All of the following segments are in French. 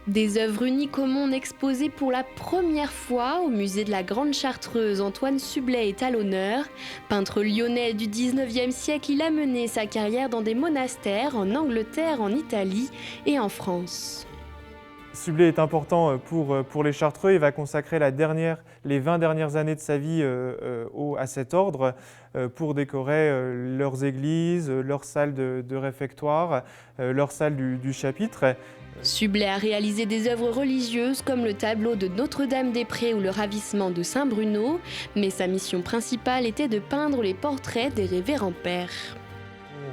Des œuvres uniques au monde exposées pour la première fois au musée de la Grande Chartreuse. Antoine Sublet est à l'honneur. Peintre lyonnais du 19e siècle, il a mené sa carrière dans des monastères en Angleterre, en Italie et en France. Sublet est important pour les Chartreux. Il va consacrer les 20 dernières années de sa vie à cet ordre pour décorer leurs églises, leurs salles de réfectoire, leurs salles du chapitre. Sublet a réalisé des œuvres religieuses comme le tableau de Notre-Dame-des-Prés ou le ravissement de Saint-Bruno, mais sa mission principale était de peindre les portraits des révérends pères.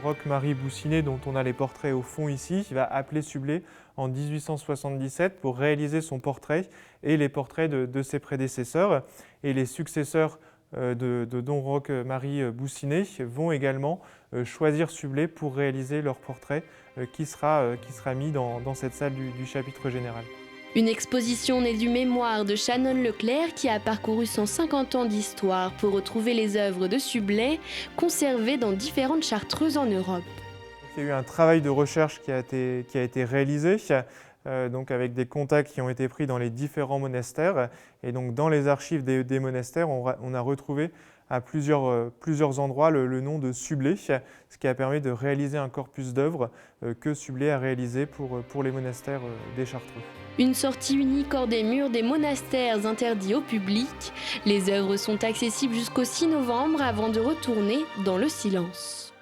Roch-Marie Boussinet, dont on a les portraits au fond ici, il va appeler Sublet en 1877 pour réaliser son portrait et les portraits de ses prédécesseurs. Et les successeurs de Don Roch-Marie Boussinet vont également choisir Sublet pour réaliser leur portrait qui sera mis dans cette salle du chapitre général. Une exposition née du mémoire de Shannon Leclerc qui a parcouru 150 ans d'histoire pour retrouver les œuvres de Sublet conservées dans différentes chartreuses en Europe. Il y a eu un travail de recherche qui a été réalisé, donc avec des contacts qui ont été pris dans les différents monastères. Et donc dans les archives des monastères, on a retrouvé à plusieurs endroits le nom de Sublet, ce qui a permis de réaliser un corpus d'œuvres que Sublet a réalisé pour les monastères des Chartreux. Une sortie unique hors des murs des monastères interdits au public. Les œuvres sont accessibles jusqu'au 6 novembre avant de retourner dans le silence.